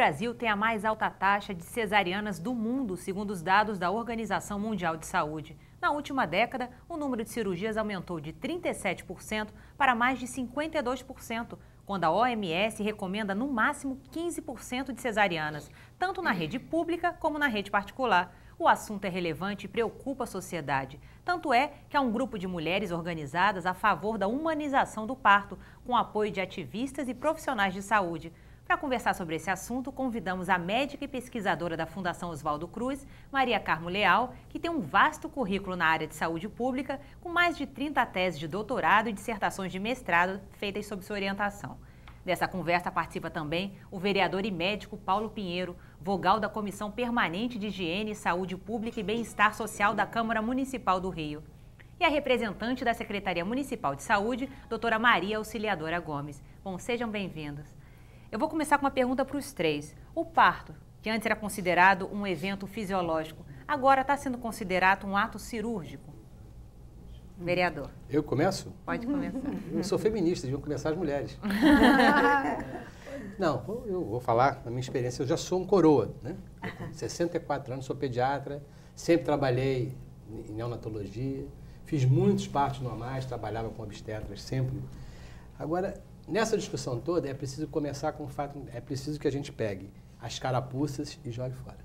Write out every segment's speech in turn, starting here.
Brasil tem a mais alta taxa de cesarianas do mundo, segundo os dados da Organização Mundial de Saúde. Na última década, o número de cirurgias aumentou de 37% para mais de 52%, quando a OMS recomenda no máximo 15% de cesarianas, tanto na rede pública como na rede particular. O assunto é relevante e preocupa a sociedade. Tanto é que há um grupo de mulheres organizadas a favor da humanização do parto, com apoio de ativistas e profissionais de saúde. Para conversar sobre esse assunto, convidamos a médica e pesquisadora da Fundação Oswaldo Cruz, Maria Carmo Leal, que tem um vasto currículo na área de saúde pública, com mais de 30 teses de doutorado e dissertações de mestrado feitas sob sua orientação. Dessa conversa participa também o vereador e médico Paulo Pinheiro, vogal da Comissão Permanente de Higiene, Saúde Pública e Bem-Estar Social da Câmara Municipal do Rio. E a representante da Secretaria Municipal de Saúde, doutora Maria Auxiliadora Gomes. Bom, sejam bem-vindos. Eu vou começar com uma pergunta para os três. O parto, que antes era considerado um evento fisiológico, agora está sendo considerado um ato cirúrgico? Vereador. Eu começo? Pode começar. Eu sou feminista, deviam começar as mulheres. Não, eu vou falar da minha experiência. Eu já sou um coroa, né? Eu com 64 anos, sou pediatra, sempre trabalhei em neonatologia, fiz muitos partos normais, trabalhava com obstetras sempre. Agora, nessa discussão toda, é preciso começar com o fato, é preciso que a gente pegue as carapuças e jogue fora.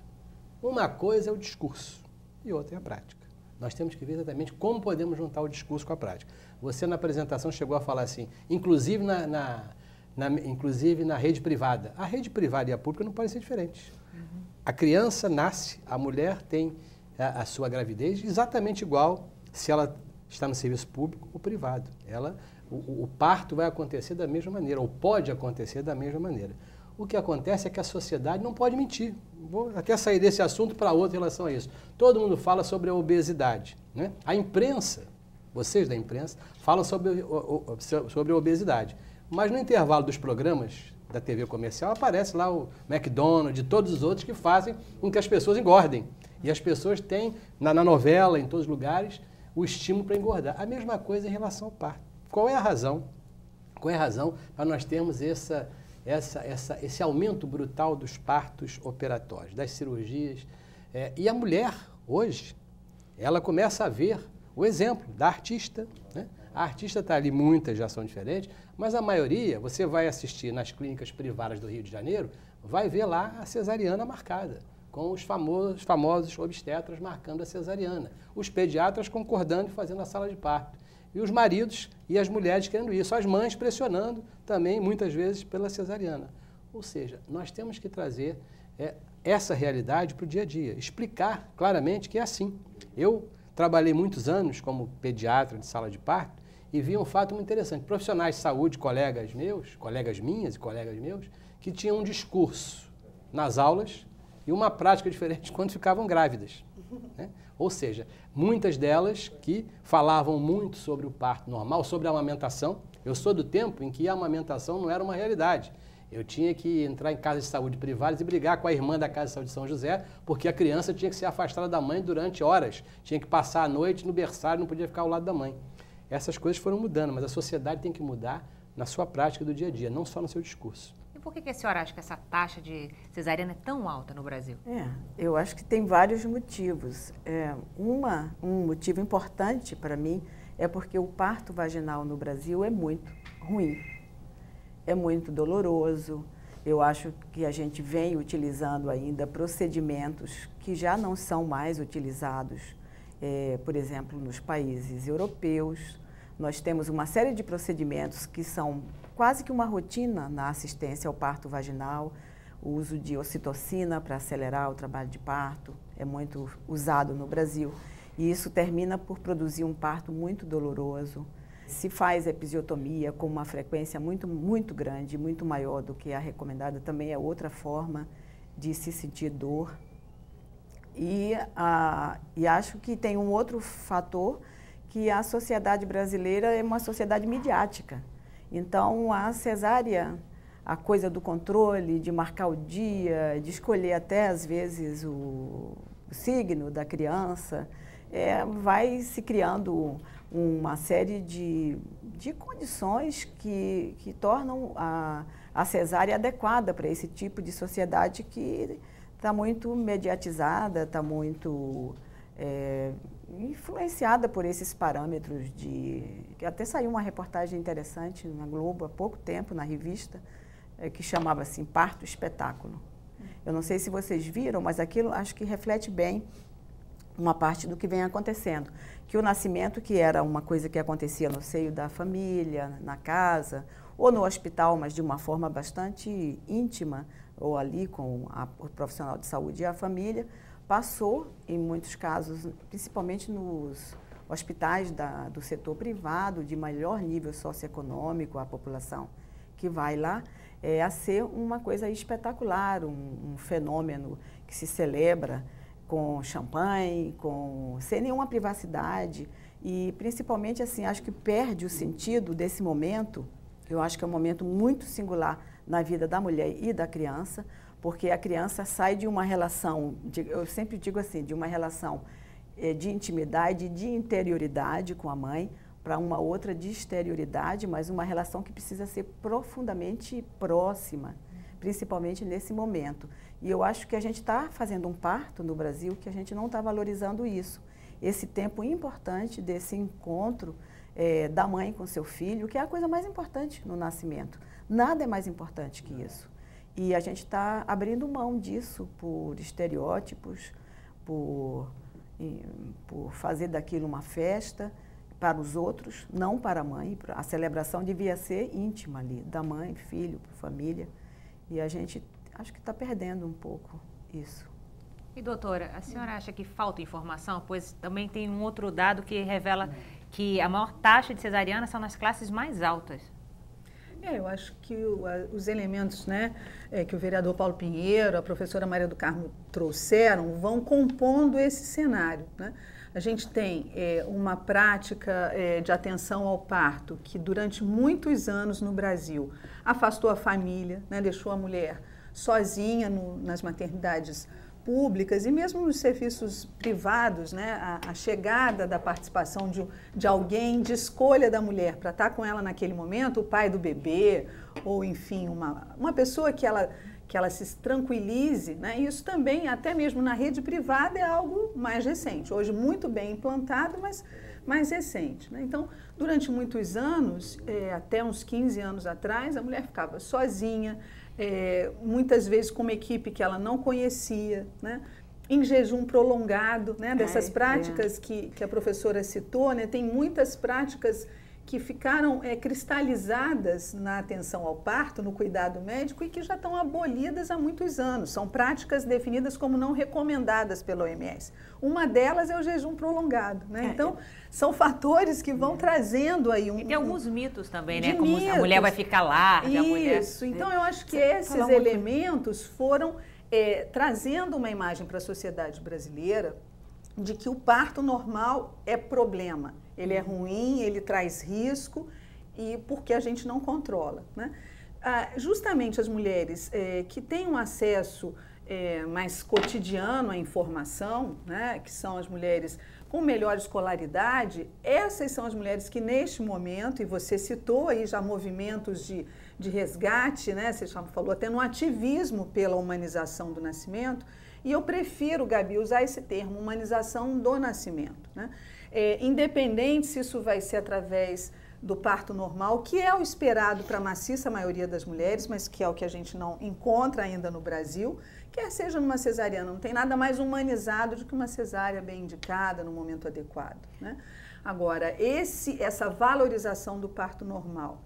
Uma coisa é o discurso e outra é a prática. Nós temos que ver exatamente como podemos juntar o discurso com a prática. Você, na apresentação, chegou a falar assim, inclusive na rede privada. A rede privada e a pública não podem ser diferentes. Uhum. A criança nasce, a mulher tem a sua gravidez exatamente igual se ela está no serviço público ou privado. O parto vai acontecer da mesma maneira, ou pode acontecer da mesma maneira. O que acontece é que a sociedade não pode mentir. Vou até sair desse assunto para outro em relação a isso. Todo mundo fala sobre a obesidade, né? A imprensa, vocês da imprensa, falam sobre a obesidade. Mas no intervalo dos programas da TV comercial aparece lá o McDonald's e todos os outros que fazem com que as pessoas engordem. E as pessoas têm, na novela, em todos os lugares, o estímulo para engordar. A mesma coisa em relação ao parto. Qual é a razão? Qual é a razão para nós termos esse aumento brutal dos partos operatórios, das cirurgias? E a mulher, hoje, ela começa a ver o exemplo da artista, né? A artista está ali, muitas já são diferentes, mas a maioria, você vai assistir nas clínicas privadas do Rio de Janeiro, vai ver lá a cesariana marcada, com os famosos obstetras marcando a cesariana, os pediatras concordando e fazendo a sala de parto. E os maridos e as mulheres querendo isso, as mães pressionando também, muitas vezes, pela cesariana. Ou seja, nós temos que trazer essa realidade para o dia a dia, explicar claramente que é assim. Eu trabalhei muitos anos como pediatra de sala de parto e vi um fato muito interessante. Profissionais de saúde, colegas minhas e colegas meus, que tinham um discurso nas aulas e uma prática diferente quando ficavam grávidas, né? Ou seja, muitas delas que falavam muito sobre o parto normal, sobre a amamentação. Eu sou do tempo em que a amamentação não era uma realidade. Eu tinha que entrar em casas de saúde privadas e brigar com a irmã da Casa de Saúde de São José, porque a criança tinha que ser afastada da mãe durante horas. Tinha que passar a noite no berçário, não podia ficar ao lado da mãe. Essas coisas foram mudando, mas a sociedade tem que mudar na sua prática do dia a dia, não só no seu discurso. E por que a senhora acha que essa taxa de cesariana é tão alta no Brasil? Eu acho que tem vários motivos. Um motivo importante para mim é porque o parto vaginal no Brasil é muito ruim, é muito doloroso. Eu acho que a gente vem utilizando ainda procedimentos que já não são mais utilizados, por exemplo, nos países europeus. Nós temos uma série de procedimentos que são quase que uma rotina na assistência ao parto vaginal. O uso de ocitocina para acelerar o trabalho de parto é muito usado no Brasil. E isso termina por produzir um parto muito doloroso. Se faz episiotomia com uma frequência muito, muito grande, muito maior do que a recomendada, também é outra forma de se sentir dor. E acho que tem um outro fator, que a sociedade brasileira é uma sociedade midiática. Então, a cesárea, a coisa do controle, de marcar o dia, de escolher até, às vezes, o signo da criança, vai se criando uma série de condições que tornam a a cesárea é adequada para esse tipo de sociedade que está muito mediatizada, está muito influenciada por esses parâmetros que até saiu uma reportagem interessante na Globo há pouco tempo, na revista, que chamava assim, Parto Espetáculo. Eu não sei se vocês viram, mas aquilo acho que reflete bem uma parte do que vem acontecendo. Que o nascimento, que era uma coisa que acontecia no seio da família, na casa, ou no hospital, mas de uma forma bastante íntima, ou ali com o profissional de saúde e a família, passou, em muitos casos, principalmente nos hospitais do setor privado, de maior nível socioeconômico, a população que vai lá, a ser uma coisa espetacular, um fenômeno que se celebra com champanhe, sem nenhuma privacidade e principalmente assim, acho que perde o sentido desse momento. Eu acho que é um momento muito singular na vida da mulher e da criança, porque a criança sai de uma relação, eu sempre digo assim, de uma relação de intimidade, de interioridade com a mãe, para uma outra de exterioridade, mas uma relação que precisa ser profundamente próxima, principalmente nesse momento. E eu acho que a gente está fazendo um parto no Brasil que a gente não está valorizando isso. Esse tempo importante desse encontro da mãe com seu filho, que é a coisa mais importante no nascimento. Nada é mais importante que isso. E a gente está abrindo mão disso por estereótipos, por fazer daquilo uma festa para os outros, não para a mãe. A celebração devia ser íntima ali, da mãe, filho, família. E a gente acho que está perdendo um pouco isso. E doutora, a senhora acha que falta informação? Pois também tem um outro dado que revela que a maior taxa de cesariana são nas classes mais altas. Eu acho que os elementos, né, que o vereador Paulo Pinheiro, a professora Maria do Carmo trouxeram, vão compondo esse cenário, né? A gente tem uma prática de atenção ao parto que durante muitos anos no Brasil afastou a família, né, deixou a mulher sozinha nas maternidades públicas e mesmo nos serviços privados, né, a chegada da participação de alguém, de escolha da mulher para estar com ela naquele momento, o pai do bebê, ou enfim, uma pessoa que ela se tranquilize, né? Isso também, até mesmo na rede privada, é algo mais recente. Hoje, muito bem implantado, mas mais recente, né? Então, durante muitos anos, até uns 15 anos atrás, a mulher ficava sozinha, muitas vezes com uma equipe que ela não conhecia, né? Em jejum prolongado, né? Dessas práticas que a professora citou, né? Tem muitas práticas que ficaram cristalizadas na atenção ao parto, no cuidado médico e que já estão abolidas há muitos anos. São práticas definidas como não recomendadas pela OMS. Uma delas é o jejum prolongado, né? Então, são fatores que vão trazendo aí E tem alguns mitos também, né? Como a mulher vai ficar larga, Isso. a mulher... Então, eu acho que esses elementos foram trazendo uma imagem para a sociedade brasileira de que o parto normal é problema. Ele é ruim, ele traz risco e porque a gente não controla, né? Justamente as mulheres que têm um acesso mais cotidiano à informação, né, que são as mulheres com melhor escolaridade, essas são as mulheres que neste momento, e você citou aí já movimentos de resgate, né, você já falou até no ativismo pela humanização do nascimento, e eu prefiro, Gabi, usar esse termo, humanização do nascimento, né? Independente se isso vai ser através do parto normal, que é o esperado para a maciça maioria das mulheres, mas que é o que a gente não encontra ainda no Brasil, quer seja numa cesariana, não tem nada mais humanizado do que uma cesárea bem indicada no momento adequado, né? Agora, essa valorização do parto normal,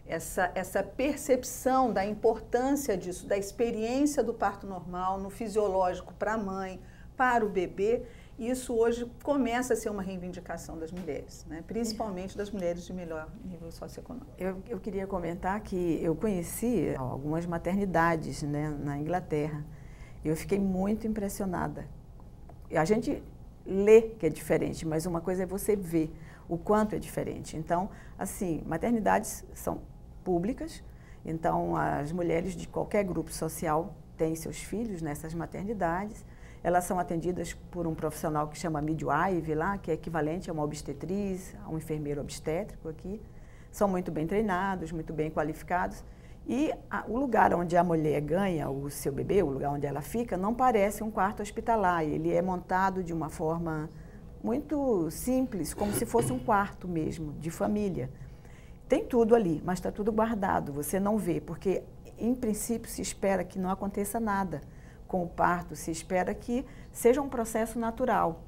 essa percepção da importância disso, da experiência do parto normal no fisiológico para a mãe, para o bebê, isso hoje começa a ser uma reivindicação das mulheres, né? Principalmente das mulheres de melhor nível socioeconômico. Eu queria comentar que eu conheci algumas maternidades, né, na Inglaterra. Eu fiquei muito impressionada. A gente lê que é diferente, mas uma coisa é você ver o quanto é diferente. Então, assim, maternidades são públicas, então as mulheres de qualquer grupo social têm seus filhos nessas maternidades. Elas são atendidas por um profissional que chama midwife lá, que é equivalente a uma obstetriz, a um enfermeiro obstétrico aqui. São muito bem treinados, muito bem qualificados. E o lugar onde a mulher ganha o seu bebê, o lugar onde ela fica, não parece um quarto hospitalar. Ele é montado de uma forma muito simples, como se fosse um quarto mesmo, de família. Tem tudo ali, mas está tudo guardado, você não vê, porque em princípio se espera que não aconteça nada com o parto, se espera que seja um processo natural.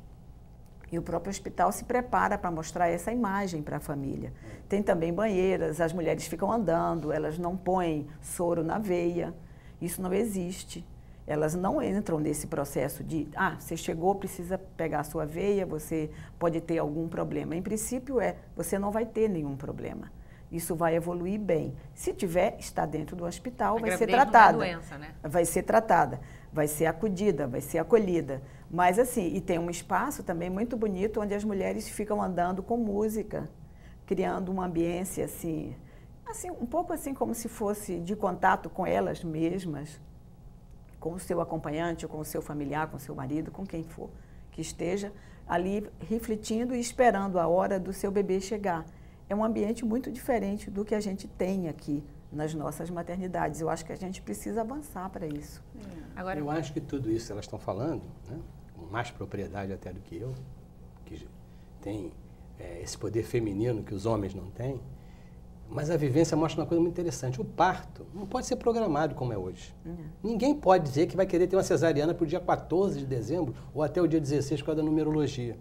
E o próprio hospital se prepara para mostrar essa imagem para a família. Tem também banheiras, as mulheres ficam andando, elas não põem soro na veia, isso não existe. Elas não entram nesse processo de, você chegou, precisa pegar a sua veia, você pode ter algum problema. Em princípio você não vai ter nenhum problema. Isso vai evoluir bem. Se tiver, está dentro do hospital, vai ser tratada. Não é doença, né? Vai ser tratada, vai ser acudida, vai ser acolhida. Mas assim, e tem um espaço também muito bonito onde as mulheres ficam andando com música, criando uma ambiência assim, um pouco assim como se fosse de contato com elas mesmas, com o seu acompanhante, ou com o seu familiar, com o seu marido, com quem for, que esteja ali refletindo e esperando a hora do seu bebê chegar. É um ambiente muito diferente do que a gente tem aqui nas nossas maternidades. Eu acho que a gente precisa avançar para isso. Agora, eu acho que tudo isso que elas estão falando, né, com mais propriedade até do que eu, que tem esse poder feminino que os homens não têm, mas a vivência mostra uma coisa muito interessante. O parto não pode ser programado como é hoje. Ninguém pode dizer que vai querer ter uma cesariana para o dia 14 de dezembro ou até o dia 16 por causa da numerologia.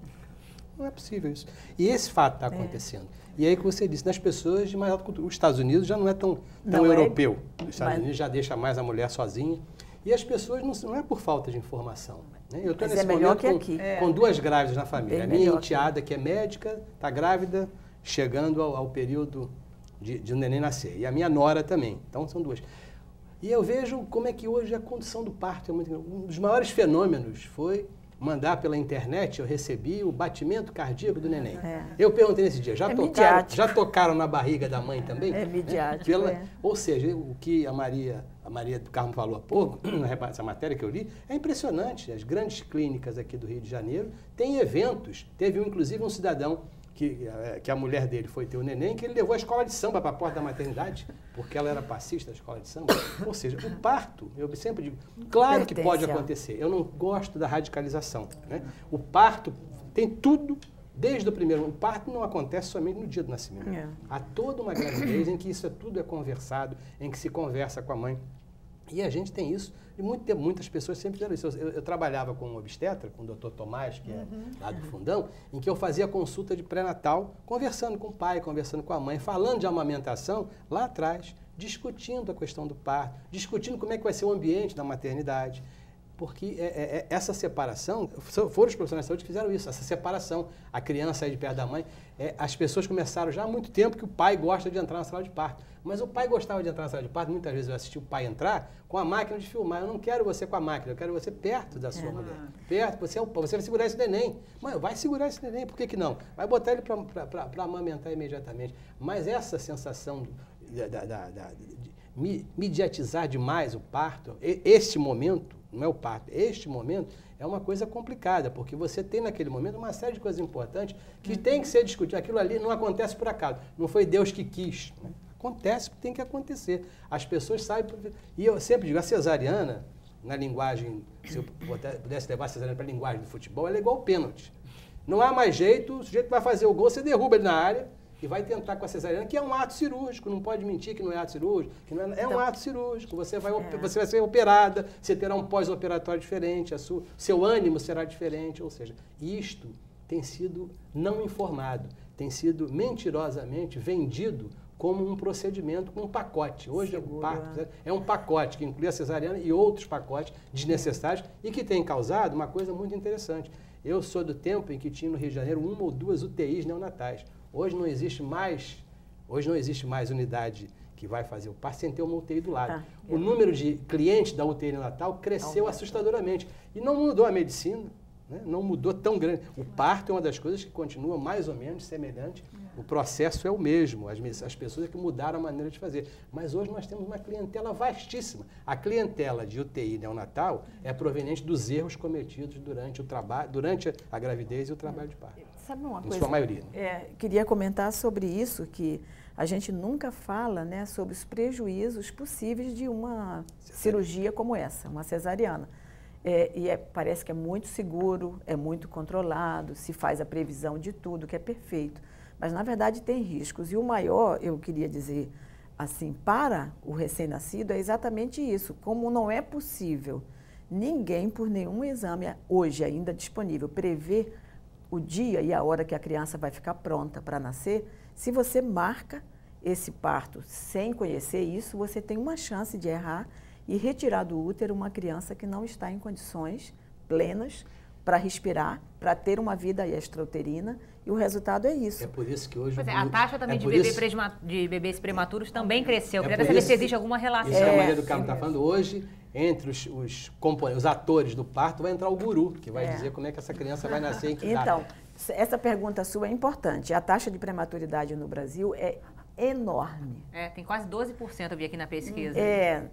Não é possível isso. E esse fato está acontecendo. E aí que você disse, nas pessoas de mais alta cultura. Os Estados Unidos já não é tão europeu. Os Estados Unidos já deixa mais a mulher sozinha. E as pessoas não é por falta de informação. Né? Eu estou nesse momento com 2 grávidas na família. A minha enteada, que é médica, está grávida, chegando ao período de um neném nascer. E a minha nora também. Então, são 2. E eu vejo como é que hoje a condução do parto é muito... Um dos maiores fenômenos foi mandar pela internet, eu recebi o batimento cardíaco do neném. Eu perguntei nesse dia, já tocaram na barriga da mãe também? É midiático. Ou seja, o que a Maria do Carmo falou há pouco, essa matéria que eu li, é impressionante. As grandes clínicas aqui do Rio de Janeiro têm eventos. Teve inclusive um cidadão que a mulher dele foi ter o neném, que ele levou a escola de samba para a porta da maternidade, porque ela era passista da escola de samba. Ou seja, o parto, eu sempre digo, claro que pode acontecer. Eu não gosto da radicalização. Né? O parto tem tudo, desde o primeiro. O parto não acontece somente no dia do nascimento. Há toda uma gravidez em que isso tudo é conversado, em que se conversa com a mãe. E a gente tem isso, e muitas pessoas sempre fizeram isso. Eu trabalhava com um obstetra, com o Dr. Tomás, que é lá do Fundão, em que eu fazia consulta de pré-natal, conversando com o pai, conversando com a mãe, falando de amamentação lá atrás, discutindo a questão do parto, discutindo como é que vai ser o ambiente da maternidade. Porque essa separação, foram os profissionais de saúde que fizeram isso, essa separação, a criança sair de perto da mãe. As pessoas começaram já há muito tempo que o pai gosta de entrar na sala de parto. Mas o pai gostava de entrar na sala de parto, muitas vezes eu assisti o pai entrar com a máquina de filmar. Eu não quero você com a máquina, eu quero você perto da sua mulher. Perto, você vai segurar esse neném. Mãe, vai segurar esse neném, por que não? Vai botar ele para amamentar imediatamente. Mas essa sensação de mediatizar demais o parto, este momento, não é o parto, este momento é uma coisa complicada, porque você tem naquele momento uma série de coisas importantes que tem que ser discutidas. Aquilo ali não acontece por acaso, não foi Deus que quis. Né? Acontece porque tem que acontecer. As pessoas sabem... E eu sempre digo, a cesariana, na linguagem, se eu pudesse levar a cesariana para a linguagem do futebol, ela é igual ao pênalti. Não há mais jeito, o sujeito vai fazer o gol, você derruba ele na área e vai tentar com a cesariana, que é um ato cirúrgico, não pode mentir que não é ato cirúrgico, que não é um ato cirúrgico, você vai ser operada, você terá um pós-operatório diferente, seu ânimo será diferente, ou seja, isto tem sido não informado, tem sido mentirosamente vendido como um procedimento, como um pacote. Hoje o parto é um pacote que inclui a cesariana e outros pacotes desnecessários e que tem causado uma coisa muito interessante. Eu sou do tempo em que tinha no Rio de Janeiro 1 ou 2 UTIs neonatais. Hoje não existe mais unidade que vai fazer o parto sem ter uma UTI do lado. O número de clientes da UTI neonatal cresceu assustadoramente. E não mudou a medicina, né? Não mudou tão grande. O parto é uma das coisas que continua mais ou menos semelhante. O processo é o mesmo, as pessoas é que mudaram a maneira de fazer. Mas hoje nós temos uma clientela vastíssima. A clientela de UTI neonatal é proveniente dos erros cometidos durante a gravidez e o trabalho de parto. Sabe uma coisa? Em sua maioria. Queria comentar sobre isso, que a gente nunca fala, né, sobre os prejuízos possíveis de uma cirurgia como essa, uma cesariana. Parece que é muito seguro, é muito controlado, se faz a previsão de tudo, que é perfeito. Mas, na verdade, tem riscos. E o maior, eu queria dizer, assim, para o recém-nascido, é exatamente isso. Como não é possível ninguém, por nenhum exame hoje ainda disponível, prever o dia e a hora que a criança vai ficar pronta para nascer, se você marca esse parto sem conhecer isso, você tem uma chance de errar e retirar do útero uma criança que não está em condições plenas para respirar, para ter uma vida extrauterina, e o resultado é isso. É por isso que hoje... a taxa também de bebês prematuros também cresceu. Eu queria saber se existe alguma relação. Isso que a Maria do Carmo está falando hoje, entre os componentes, os atores do parto, vai entrar o guru, que vai dizer como é que essa criança vai nascer em que data. Então, essa pergunta sua é importante. A taxa de prematuridade no Brasil é enorme. Tem quase 12%, eu vi aqui na pesquisa.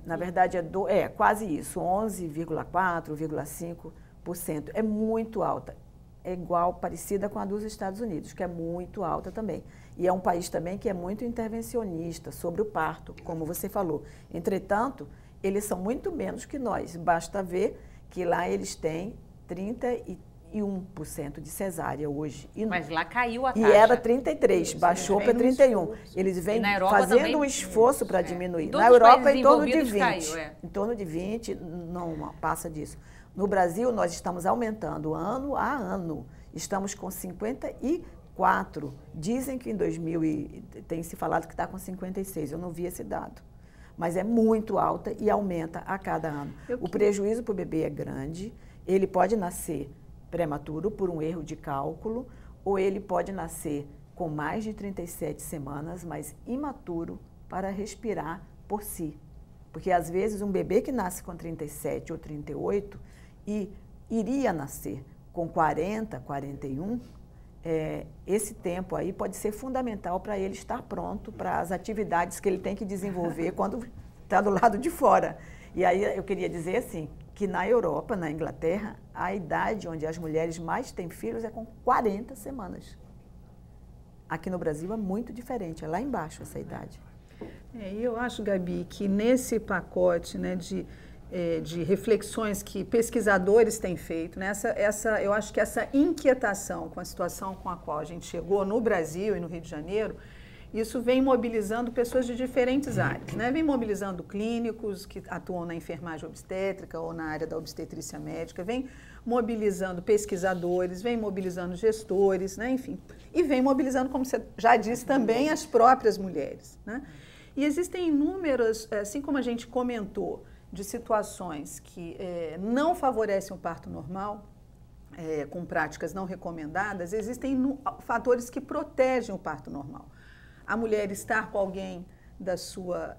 Na verdade, é quase isso, 11,4%, 11,5%. É muito alta. É igual, parecida com a dos Estados Unidos, que é muito alta também. E é um país também que é muito intervencionista sobre o parto, como você falou. Entretanto, eles são muito menos que nós. Basta ver que lá eles têm 31% de cesárea hoje. Mas lá caiu a taxa. E era 33%, baixou para 31%. Eles vêm fazendo um esforço para diminuir. Na Europa, em torno de 20%. Caiu, Em torno de 20%, não passa disso. No Brasil, nós estamos aumentando ano a ano. Estamos com 54%. Dizem que em 2000 tem se falado que está com 56%. Eu não vi esse dado. Mas é muito alta e aumenta a cada ano. O prejuízo para o bebê é grande. Ele pode nascer prematuro por um erro de cálculo, ou ele pode nascer com mais de 37 semanas, mas imaturo para respirar por si. Porque, às vezes, um bebê que nasce com 37 ou 38 e iria nascer com 40, 41, esse tempo aí pode ser fundamental para ele estar pronto para as atividades que ele tem que desenvolver quando está do lado de fora. E aí eu queria dizer assim, que na Europa, na Inglaterra, a idade onde as mulheres mais têm filhos é com 40 semanas. Aqui no Brasil é muito diferente, é lá embaixo essa idade. E eu acho, Gabi, que nesse pacote, né, de reflexões que pesquisadores têm feito, né, eu acho que essa inquietação com a situação com a qual a gente chegou no Brasil e no Rio de Janeiro, isso vem mobilizando pessoas de diferentes áreas, né? Vem mobilizando clínicos que atuam na enfermagem obstétrica ou na área da obstetrícia médica, vem mobilizando pesquisadores, vem mobilizando gestores, né? Enfim, e vem mobilizando, como você já disse, também as próprias mulheres, né? E existem inúmeras, assim como a gente comentou, de situações que não favorecem o parto normal, com práticas não recomendadas, existem fatores que protegem o parto normal. A mulher estar com alguém da sua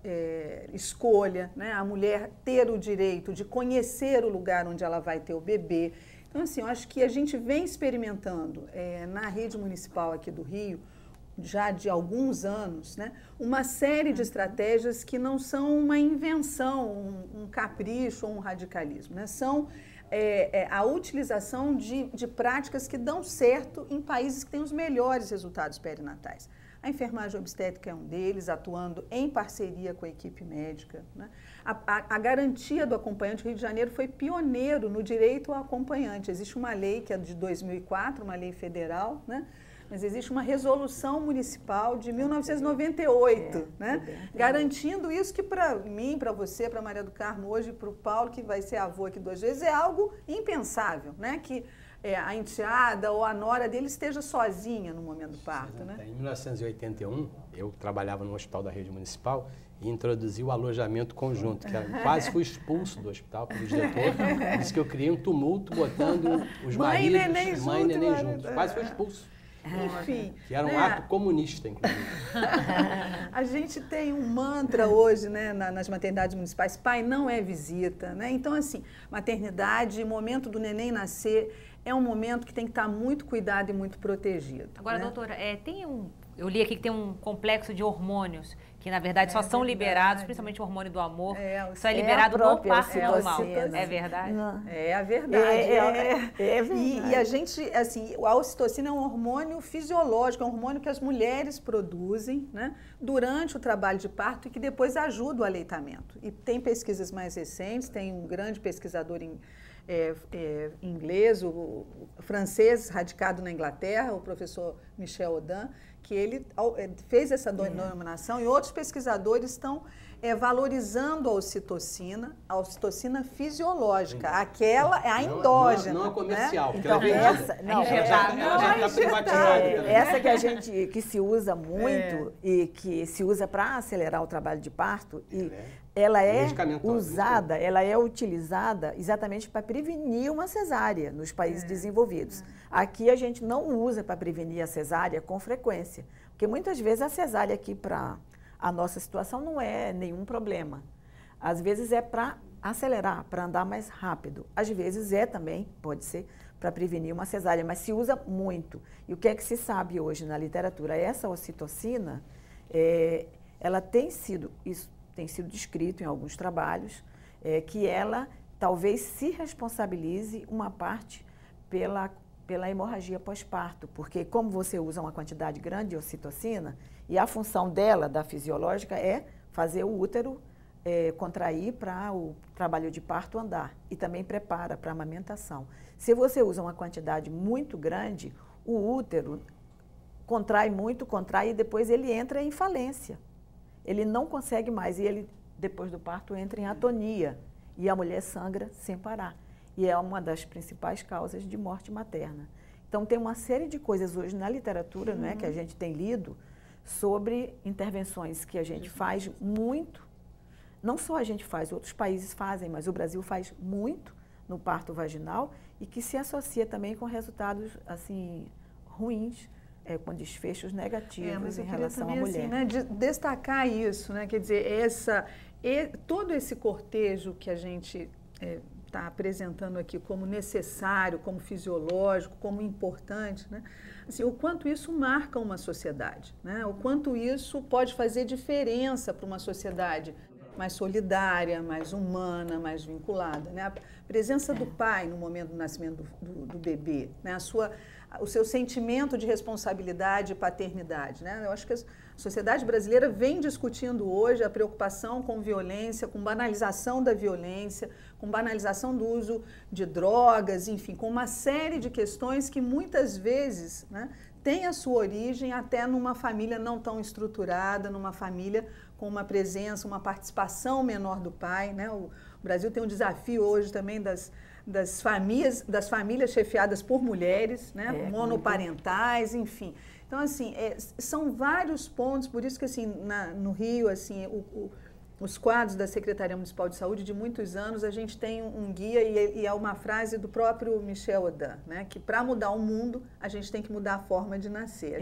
escolha, né? A mulher ter o direito de conhecer o lugar onde ela vai ter o bebê. Então, assim, eu acho que a gente vem experimentando na rede municipal aqui do Rio, já de alguns anos, né, uma série de estratégias que não são uma invenção, um capricho ou um radicalismo, né? São a utilização de práticas que dão certo em países que têm os melhores resultados perinatais. A enfermagem obstétrica é um deles, atuando em parceria com a equipe médica, né? A garantia do acompanhante, o Rio de Janeiro foi pioneiro no direito ao acompanhante. Existe uma lei que é de 2004, uma lei federal, né? Mas existe uma resolução municipal de 1998, né? Garantindo isso que para mim, para você, para a Maria do Carmo hoje, para o Paulo, que vai ser avô aqui 2 vezes, é algo impensável, né? Que a enteada ou a nora dele esteja sozinha no momento do parto, né? Em 1981, eu trabalhava no hospital da rede municipal e introduzi o alojamento conjunto, que quase fui expulso do hospital pelo diretor. Disse que eu criei um tumulto botando os maridos, mãe e neném juntos. Quase fui expulso. Enfim. Que era um ato comunista, inclusive. A gente tem um mantra hoje, né, nas maternidades municipais: pai não é visita, né? Então, assim, maternidade, momento do neném nascer, é um momento que tem que estar muito cuidado e muito protegido. Agora, né? doutora, tem eu li aqui que tem um complexo de hormônios que, na verdade, só são liberados, principalmente o hormônio do amor, só é liberado no parto normal. É verdade? Não. É a verdade. É verdade. E a gente, assim, a ocitocina é um hormônio fisiológico, é um hormônio que as mulheres produzem, né, durante o trabalho de parto e que depois ajuda o aleitamento. E tem pesquisas mais recentes, tem um grande pesquisador inglês, o francês radicado na Inglaterra, o professor Michel Audin, que ele fez essa denominação, e outros pesquisadores estão valorizando a ocitocina fisiológica, aquela é a endógena. Não a comercial, né? porque então, ela já está privatizada. Essa que se usa muito e que se usa para acelerar o trabalho de parto, e ela é usada, ela é utilizada exatamente para prevenir uma cesárea nos países desenvolvidos. Aqui a gente não usa para prevenir a cesárea com frequência, porque muitas vezes a cesárea aqui para a nossa situação não é nenhum problema. Às vezes é para acelerar, para andar mais rápido. Às vezes também, pode ser, para prevenir uma cesárea, mas se usa muito. E o que é que se sabe hoje na literatura? Essa ocitocina, ela tem sido descrito em alguns trabalhos, que ela talvez se responsabilize uma parte pela hemorragia pós-parto, porque como você usa uma quantidade grande de ocitocina, e a função dela, da fisiológica, é fazer o útero contrair para o trabalho de parto andar, e também prepara para a amamentação. Se você usa uma quantidade muito grande, o útero contrai e depois ele entra em falência. Ele não consegue mais, e ele, depois do parto, entra em atonia, e a mulher sangra sem parar. E é uma das principais causas de morte materna. Então, tem uma série de coisas hoje na literatura, não é, que a gente tem lido, sobre intervenções que a gente faz muito. Não só a gente faz, outros países fazem, mas o Brasil faz muito no parto vaginal e que se associa também com resultados assim ruins, com desfechos negativos em relação à mulher. Assim, né, destacar isso, né, quer dizer, todo esse cortejo que a gente está apresentando aqui como necessário, como fisiológico, como importante, né? Assim, o quanto isso marca uma sociedade, né? O quanto isso pode fazer diferença para uma sociedade mais solidária, mais humana, mais vinculada, né? A presença do pai no momento do nascimento do bebê, né? O seu sentimento de responsabilidade e paternidade, né? Eu acho que a sociedade brasileira vem discutindo hoje a preocupação com violência, com banalização da violência, com banalização do uso de drogas, enfim, com uma série de questões que muitas vezes, né, tem a sua origem até numa família não tão estruturada, numa família com uma presença, uma participação menor do pai, né? O Brasil tem um desafio hoje também das famílias chefiadas por mulheres, né? Monoparentais, enfim. Então, assim, são vários pontos, por isso que, assim, no Rio, assim, os quadros da Secretaria Municipal de Saúde, de muitos anos, a gente tem um guia e é uma frase do próprio Michel Audin, né? Que para mudar o mundo, a gente tem que mudar a forma de nascer.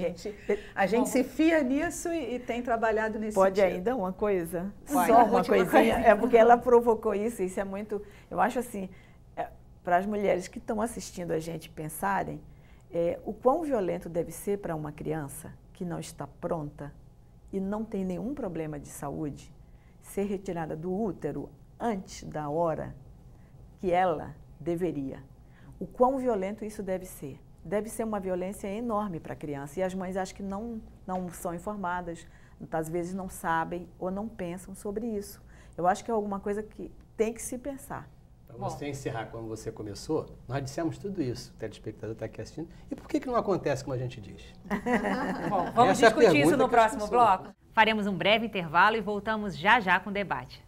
A gente se fia nisso e tem trabalhado nesse sentido. Pode ainda uma coisa? Só uma coisinha? É porque ela provocou isso é muito... Eu acho assim, para as mulheres que estão assistindo a gente pensarem, o quão violento deve ser para uma criança que não está pronta e não tem nenhum problema de saúde ser retirada do útero antes da hora que ela deveria. O quão violento isso deve ser? Deve ser uma violência enorme para a criança. E as mães acho que não são informadas, às vezes não sabem ou não pensam sobre isso. Eu acho que é alguma coisa que tem que se pensar. Para você encerrar como você começou, nós dissemos tudo isso, o telespectador está aqui assistindo. E por que não acontece como a gente diz? Bom, vamos discutir isso no próximo bloco. Faremos um breve intervalo e voltamos já já com o debate.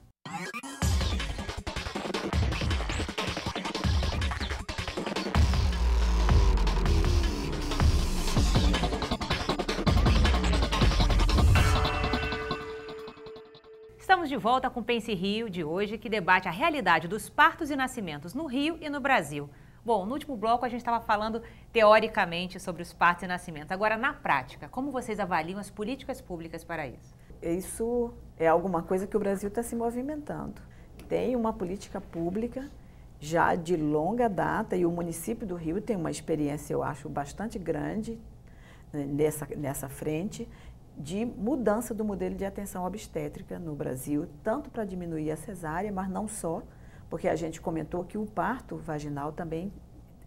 Estamos de volta com o Pense Rio de hoje, que debate a realidade dos partos e nascimentos no Rio e no Brasil. Bom, no último bloco a gente estava falando teoricamente sobre os partos e nascimentos. Agora, na prática, como vocês avaliam as políticas públicas para isso? Isso é alguma coisa que o Brasil está se movimentando. Tem uma política pública já de longa data e o município do Rio tem uma experiência, eu acho, bastante grande nessa frente de mudança do modelo de atenção obstétrica no Brasil, tanto para diminuir a cesárea, mas não só, porque a gente comentou que o parto vaginal também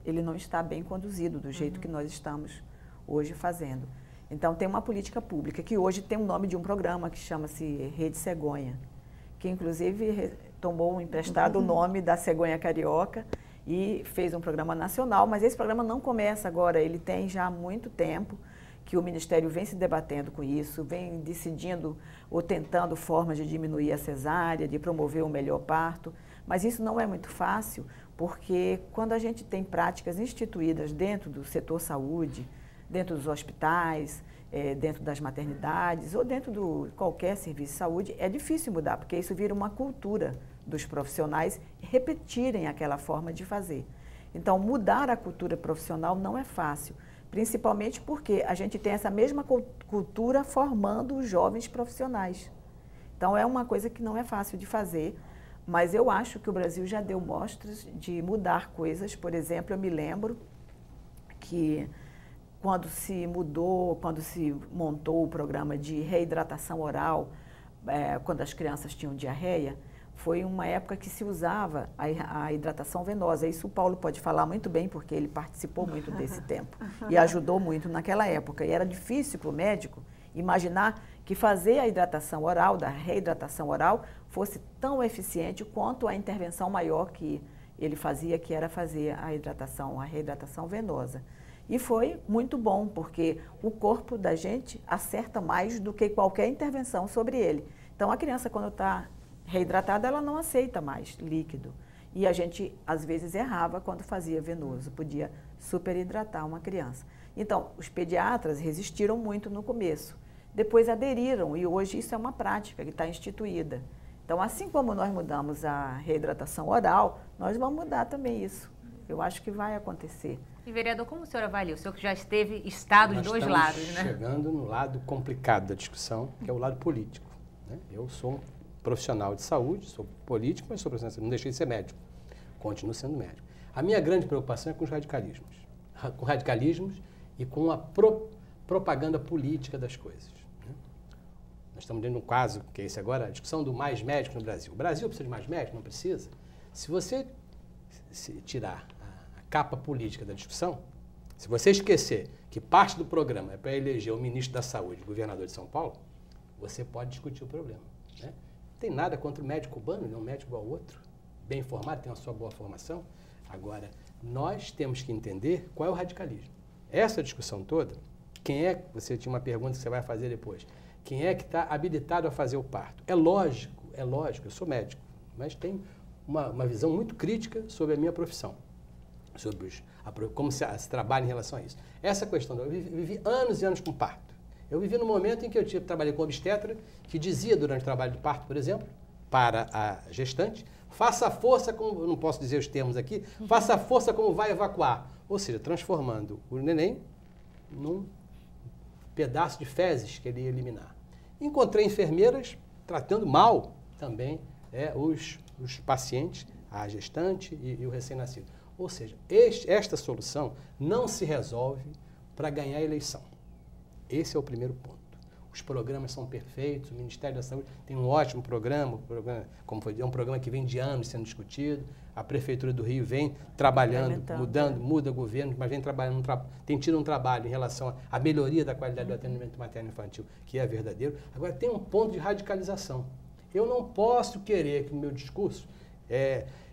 ele não está bem conduzido do jeito que nós estamos hoje fazendo. Então, tem uma política pública, que hoje tem o nome de um programa que chama-se Rede Cegonha, que inclusive tomou emprestado o nome da cegonha carioca e fez um programa nacional, mas esse programa não começa agora, ele tem já há muito tempo que o Ministério vem se debatendo com isso, vem decidindo ou tentando formas de diminuir a cesárea, de promover o melhor parto, mas isso não é muito fácil, porque quando a gente tem práticas instituídas dentro do setor saúde, dentro dos hospitais, dentro das maternidades ou dentro de qualquer serviço de saúde, é difícil mudar, porque isso vira uma cultura dos profissionais repetirem aquela forma de fazer. Então, mudar a cultura profissional não é fácil, principalmente porque a gente tem essa mesma cultura formando os jovens profissionais. Então, é uma coisa que não é fácil de fazer, mas eu acho que o Brasil já deu mostras de mudar coisas. Por exemplo, eu me lembro que quando se montou o programa de reidratação oral, quando as crianças tinham diarreia, foi uma época que se usava a hidratação venosa. Isso o Paulo pode falar muito bem, porque ele participou muito desse tempo e ajudou muito naquela época. E era difícil para o médico imaginar que fazer a hidratação oral, da reidratação oral, fosse tão eficiente quanto a intervenção maior que ele fazia, que era fazer a reidratação venosa. E foi muito bom, porque o corpo da gente acerta mais do que qualquer intervenção sobre ele. Então, a criança, quando está reidratada, ela não aceita mais líquido. E a gente, às vezes, errava quando fazia venoso, podia superidratar uma criança. Então, os pediatras resistiram muito no começo, depois aderiram, e hoje isso é uma prática que está instituída. Então, assim como nós mudamos a reidratação oral, nós vamos mudar também isso. Eu acho que vai acontecer. E, vereador, como o senhor avalia? O senhor que já estado de dois lados, né? Chegando no lado complicado da discussão, que é o lado político, né? Eu sou um profissional de saúde, sou político, mas sou profissional, não deixei de ser médico. Continuo sendo médico. A minha grande preocupação é com os radicalismos. Com radicalismos e com a propaganda política das coisas. Né? Nós estamos dentro de um caso, que é esse agora, a discussão do mais médico no Brasil. O Brasil precisa de mais médico? Não precisa. Se você tirar a capa política da discussão, se você esquecer que parte do programa é para eleger o ministro da Saúde, o governador de São Paulo, você pode discutir o problema. Né? Não tem nada contra o médico cubano, ele é um médico igual ao outro, bem formado, tem uma sua boa formação. Agora, nós temos que entender qual é o radicalismo. Essa discussão toda, você tinha uma pergunta que você vai fazer depois, quem é que está habilitado a fazer o parto? É lógico, eu sou médico, mas tenho uma visão muito crítica sobre a minha profissão, sobre como se trabalha em relação a isso. Essa questão, eu vivi anos e anos com parto. Eu vivi no momento em que eu trabalhei com obstetra, que dizia durante o trabalho de parto, por exemplo, para a gestante, faça força, como, eu não posso dizer os termos aqui, faça força como vai evacuar. Ou seja, transformando o neném num pedaço de fezes que ele ia eliminar. Encontrei enfermeiras tratando mal também os pacientes, a gestante e o recém-nascido. Ou seja, esta solução não se resolve para ganhar a eleição. Esse é o primeiro ponto. Os programas são perfeitos, o Ministério da Saúde tem um ótimo programa, é um programa que vem de anos sendo discutido, a Prefeitura do Rio vem trabalhando, muda o governo, mas vem trabalhando, tem tido um trabalho em relação à melhoria da qualidade do atendimento materno-infantil, que é verdadeiro. Agora, tem um ponto de radicalização. Eu não posso querer que o meu discurso...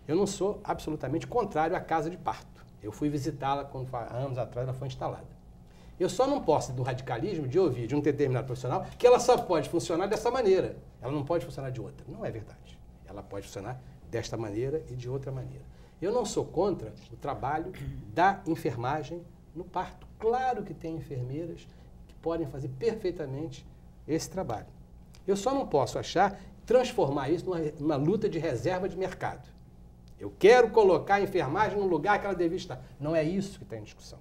eu não sou absolutamente contrário à casa de parto. Eu fui visitá-la há anos atrás, ela foi instalada. Eu só não posso, do radicalismo, de ouvir de um determinado profissional que ela só pode funcionar dessa maneira. Ela não pode funcionar de outra. Não é verdade. Ela pode funcionar desta maneira e de outra maneira. Eu não sou contra o trabalho da enfermagem no parto. Claro que tem enfermeiras que podem fazer perfeitamente esse trabalho. Eu só não posso transformar isso numa luta de reserva de mercado. Eu quero colocar a enfermagem no lugar que ela devia estar. Não é isso que está em discussão.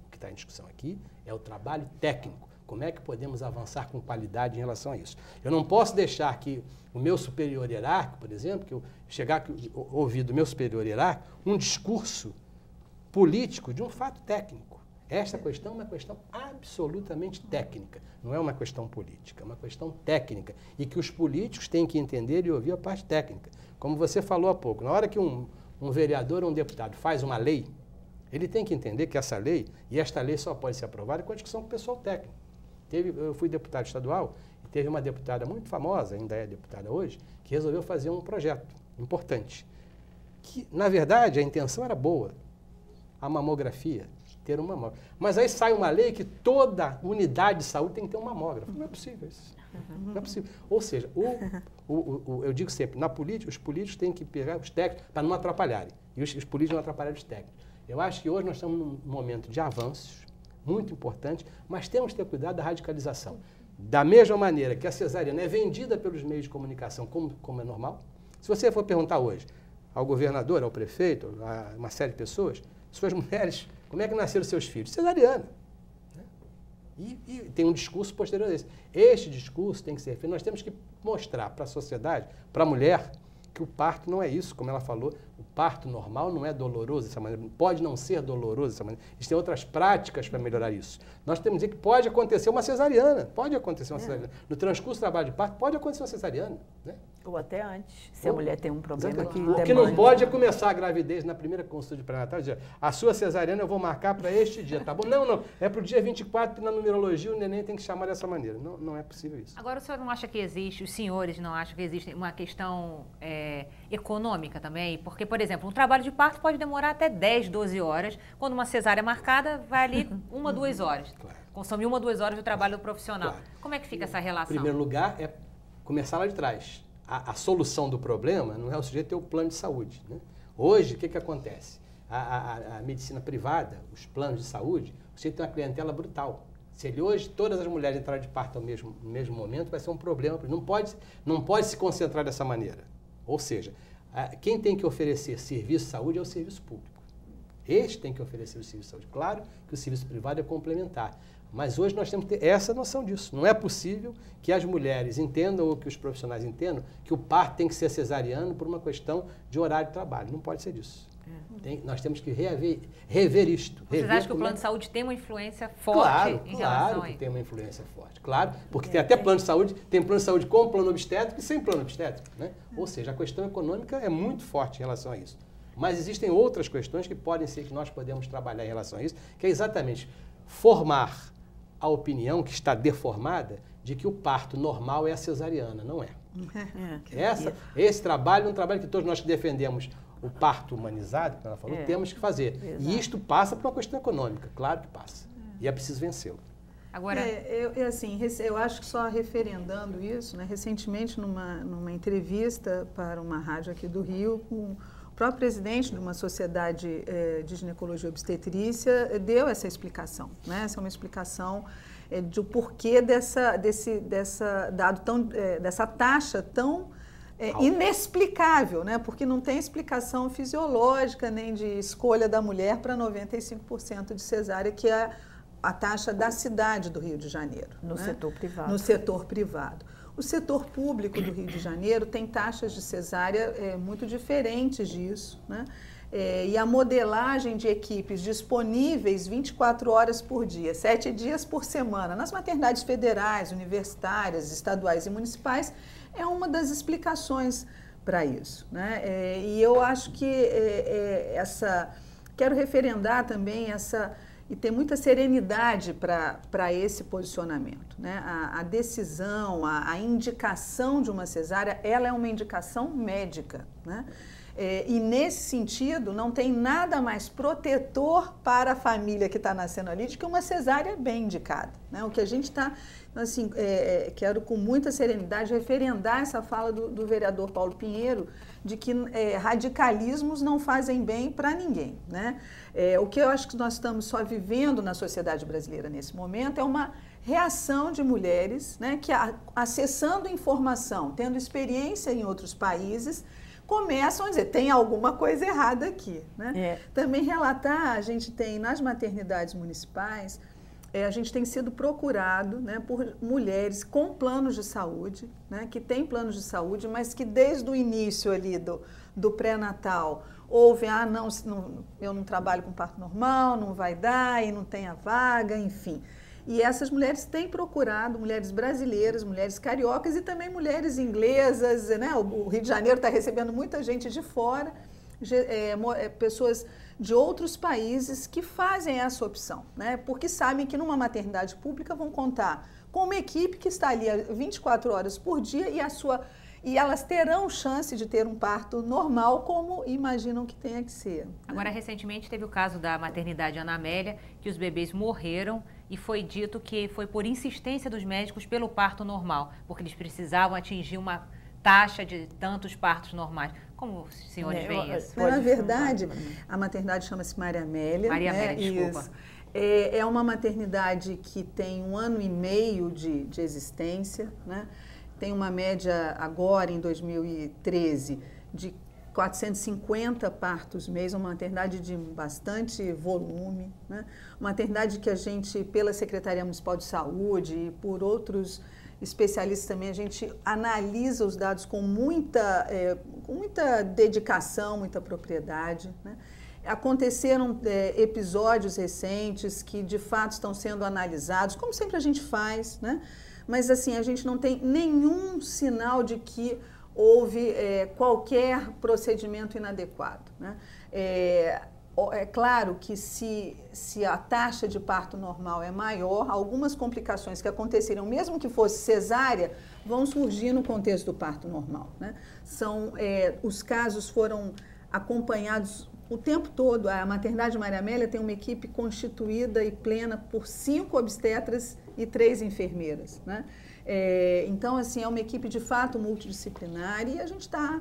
O que está em discussão aqui é o trabalho técnico. Como é que podemos avançar com qualidade em relação a isso? Eu não posso deixar que o meu superior hierárquico, por exemplo, que eu ouvir do meu superior hierárquico um discurso político de um fato técnico. Esta questão é uma questão absolutamente técnica, não é uma questão política, é uma questão técnica e que os políticos têm que entender e ouvir a parte técnica. Como você falou há pouco, na hora que um vereador ou um deputado faz uma lei, ele tem que entender que essa lei, e esta lei só pode ser aprovada com a discussão com o pessoal técnico. Eu fui deputado estadual e teve uma deputada muito famosa, ainda é deputada hoje, que resolveu fazer um projeto importante, que, na verdade, a intenção era boa, a mamografia, ter um mamógrafo. Mas aí sai uma lei que toda unidade de saúde tem que ter um mamógrafo. Não é possível isso. Não é possível. Ou seja, eu digo sempre, na política, os políticos têm que pegar os técnicos para não atrapalharem. E os políticos não atrapalharem os técnicos. Eu acho que hoje nós estamos num momento de avanços muito importante, mas temos que ter cuidado da radicalização. Da mesma maneira que a cesariana é vendida pelos meios de comunicação como é normal, se você for perguntar hoje ao governador, ao prefeito, a uma série de pessoas, suas mulheres, como é que nasceram seus filhos? Cesariana. Né? E tem um discurso posterior a esse. Este discurso tem que ser feito. Nós temos que mostrar para a sociedade, para a mulher, que o parto não é isso, como ela falou, o parto normal não é doloroso dessa maneira, pode não ser doloroso dessa maneira. Existem outras práticas para melhorar isso. Nós temos que dizer que pode acontecer uma cesariana, pode acontecer uma cesariana. No transcurso do trabalho de parto, pode acontecer uma cesariana. Né? Ou até antes, se a mulher tem um problema que O que não pode é começar a gravidez na primeira consulta de pré-natal e dizer, a sua cesariana eu vou marcar para este dia, tá bom? Não, é para o dia 24, na numerologia o neném tem que chamar dessa maneira. Não é possível isso. Agora, o senhor não acha que existe, os senhores não acham que existe uma questão econômica também? Porque, por exemplo, um trabalho de parto pode demorar até 10, 12 horas, quando uma cesárea marcada vai ali 1, 2 horas. Claro. Consome 1, 2 horas do trabalho do profissional. Claro. Como é que fica essa relação? Em primeiro lugar, é começar lá de trás. A solução do problema não é o sujeito ter o plano de saúde. Né? Hoje, o que acontece? A medicina privada, os planos de saúde, o sujeito tem uma clientela brutal. Se ele hoje, todas as mulheres entrarem de parto no mesmo momento, vai ser um problema. Não pode se concentrar dessa maneira. Ou seja, quem tem que oferecer serviço de saúde é o serviço público. Este tem que oferecer o serviço de saúde. Claro que o serviço privado é complementar. Mas hoje nós temos que ter essa noção disso. Não é possível que as mulheres entendam ou que os profissionais entendam que o parto tem que ser cesariano por uma questão de horário de trabalho. Não pode ser disso. Nós temos que rever isto. Vocês acham que o plano de saúde tem uma influência forte em relação a isso? Claro que tem uma influência forte. Claro, porque tem até plano de saúde, tem plano de saúde com plano obstétrico e sem plano obstétrico. Né? Ou seja, a questão econômica é muito forte em relação a isso. Mas existem outras questões que podem ser que nós podemos trabalhar em relação a isso, que é exatamente formar a opinião que está deformada de que o parto normal é a cesariana. Não é. Esse trabalho é um trabalho que todos nós que defendemos o parto humanizado, como ela falou, temos que fazer. Exato. E isto passa por uma questão econômica, claro que passa. E é preciso vencê-lo. Agora, eu acho que só referendando isso, né, recentemente numa entrevista para uma rádio aqui do Rio, o próprio presidente de uma sociedade de ginecologia e obstetrícia deu essa explicação. Né? Essa é uma explicação do porquê dessa taxa tão inexplicável, né? Porque não tem explicação fisiológica nem de escolha da mulher para 95% de cesárea, que é a taxa da cidade do Rio de Janeiro. No setor privado. No setor privado. O setor público do Rio de Janeiro tem taxas de cesárea muito diferentes disso, né? E a modelagem de equipes disponíveis 24 horas por dia, 7 dias por semana, nas maternidades federais, universitárias, estaduais e municipais, é uma das explicações para isso. Né? E eu acho que quero referendar também e ter muita serenidade para esse posicionamento. Né? A decisão, a indicação de uma cesárea, ela é uma indicação médica. Né? E nesse sentido, não tem nada mais protetor para a família que está nascendo ali do que uma cesárea bem indicada. Né? O que a gente está, assim, quero com muita serenidade referendar essa fala do vereador Paulo Pinheiro, de que radicalismos não fazem bem para ninguém. Né? O que eu acho que nós estamos só vivendo na sociedade brasileira nesse momento é uma reação de mulheres, né, que acessando informação, tendo experiência em outros países, começam a dizer, tem alguma coisa errada aqui. Né? Também relatar, a gente tem nas maternidades municipais, a gente tem sido procurado, né, por mulheres com planos de saúde, né, que têm planos de saúde, mas que desde o início ali do pré-natal houve, não, eu não trabalho com parto normal, não vai dar, e não tem a vaga, enfim. E essas mulheres têm procurado, mulheres brasileiras, mulheres cariocas e também mulheres inglesas, né? O Rio de Janeiro está recebendo muita gente de fora, pessoas de outros países que fazem essa opção, né? Porque sabem que numa maternidade pública vão contar com uma equipe que está ali 24 horas por dia e elas terão chance de ter um parto normal como imaginam que tenha que ser. Agora, recentemente teve o caso da maternidade Ana Amélia, que os bebês morreram e foi dito que foi por insistência dos médicos pelo parto normal, porque eles precisavam atingir uma taxa de tantos partos normais. Como os senhores veem isso? Na verdade, a maternidade chama-se Maria Amélia. Maria Amélia, desculpa. Isso. É uma maternidade que tem 1 ano e meio de existência, né? Tem uma média agora, em 2013, de 450 partos mês, uma maternidade de bastante volume, né? Uma maternidade que a gente, pela Secretaria Municipal de Saúde e por outros especialistas também, a gente analisa os dados com muita dedicação, muita propriedade, né? Aconteceram episódios recentes que de fato estão sendo analisados, como sempre a gente faz, né? Mas assim, a gente não tem nenhum sinal de que houve qualquer procedimento inadequado, né? É claro que se a taxa de parto normal é maior, algumas complicações que aconteceriam, mesmo que fosse cesárea, vão surgir no contexto do parto normal, né? Os casos foram acompanhados o tempo todo. A maternidade Maria Amélia tem uma equipe constituída e plena por 5 obstetras e 3 enfermeiras, né? Então, assim, é uma equipe de fato multidisciplinar e a gente está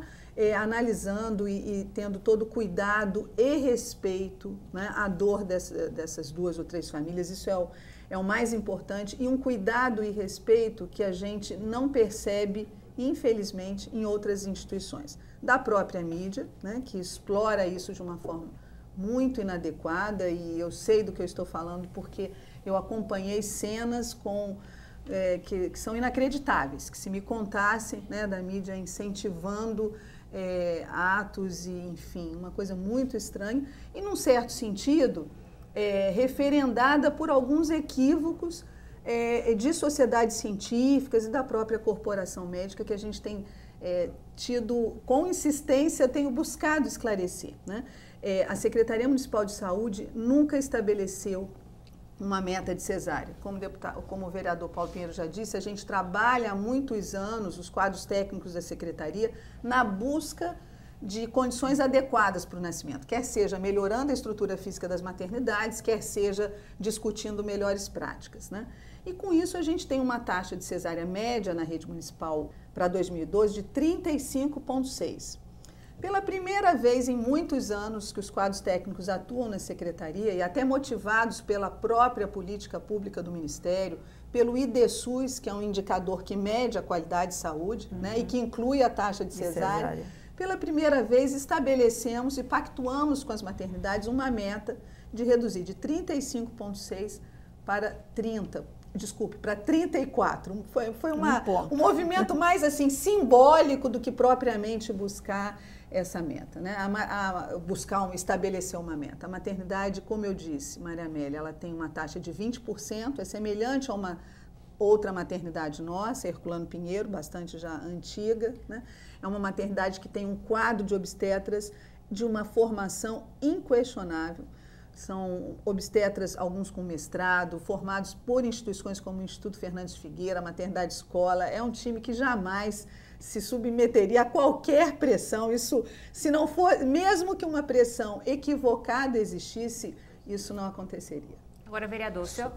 analisando e tendo todo o cuidado e respeito, né, à dor dessas 2 ou 3 famílias. Isso é o mais importante e um cuidado e respeito que a gente não percebe, infelizmente, em outras instituições. Da própria mídia, né, que explora isso de uma forma muito inadequada, e eu sei do que eu estou falando porque eu acompanhei cenas que são inacreditáveis, que se me contassem, né, da mídia incentivando atos e, enfim, uma coisa muito estranha e, num certo sentido, referendada por alguns equívocos de sociedades científicas e da própria corporação médica que a gente tem tido, com insistência, tenho buscado esclarecer, né? A Secretaria Municipal de Saúde nunca estabeleceu uma meta de cesárea. Como o vereador Paulo Pinheiro já disse, a gente trabalha há muitos anos, os quadros técnicos da Secretaria, na busca de condições adequadas para o nascimento, quer seja melhorando a estrutura física das maternidades, quer seja discutindo melhores práticas, né? E com isso a gente tem uma taxa de cesárea média na rede municipal para 2012 de 35,6. Pela primeira vez em muitos anos que os quadros técnicos atuam na Secretaria e até motivados pela própria política pública do Ministério, pelo IDSUS, que é um indicador que mede a qualidade de saúde, né, e que inclui a taxa de cesárea. Pela primeira vez estabelecemos e pactuamos com as maternidades uma meta de reduzir de 35,6 para 34. Foi um movimento mais assim simbólico do que propriamente buscar essa meta, né? Estabelecer uma meta. A maternidade, como eu disse, Maria Amélia, ela tem uma taxa de 20%, é semelhante a uma outra maternidade nossa, Herculano Pinheiro, bastante já antiga, né? É uma maternidade que tem um quadro de obstetras de uma formação inquestionável. São obstetras, alguns com mestrado, formados por instituições como o Instituto Fernandes Figueira, a Maternidade Escola. É um time que jamais se submeteria a qualquer pressão. Isso, se não for, mesmo que uma pressão equivocada existisse, isso não aconteceria. Agora, vereador, o senhor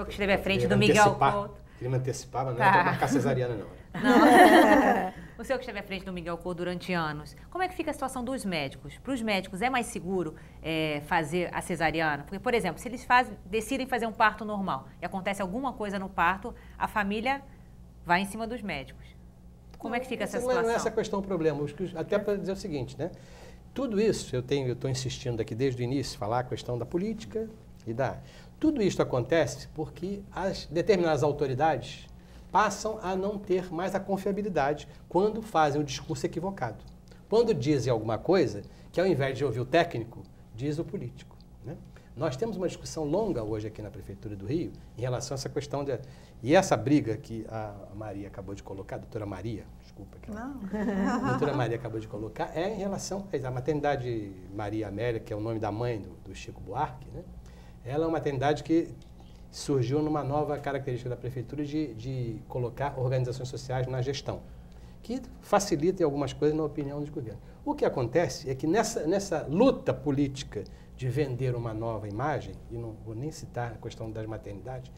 que esteve à frente do Miguel Couto. Queria me antecipar, mas não é para marcar cesariana, não. O senhor que esteve à frente do Miguel Couto durante anos, como é que fica a situação dos médicos? Para os médicos, é mais seguro fazer a cesariana? Porque, por exemplo, se eles decidem fazer um parto normal e acontece alguma coisa no parto, a família vai em cima dos médicos. Como é que fica essa situação? Não é essa questão o problema. Até para dizer o seguinte, né? Tudo isso, eu estou insistindo aqui desde o início, falar a questão da política e tudo isso acontece porque as determinadas autoridades passam a não ter mais a confiabilidade quando fazem o discurso equivocado. Quando dizem alguma coisa que ao invés de ouvir o técnico, diz o político, né? Nós temos uma discussão longa hoje aqui na Prefeitura do Rio em relação a essa questão e essa briga que a Maria acabou de colocar, a doutora Maria, desculpa, a doutora Maria acabou de colocar, é em relação à maternidade Maria Amélia, que é o nome da mãe do Chico Buarque, né? Ela é uma maternidade que surgiu numa nova característica da Prefeitura de colocar organizações sociais na gestão, que facilita algumas coisas na opinião dos governos. O que acontece é que nessa luta política de vender uma nova imagem, e não vou nem citar a questão das maternidades,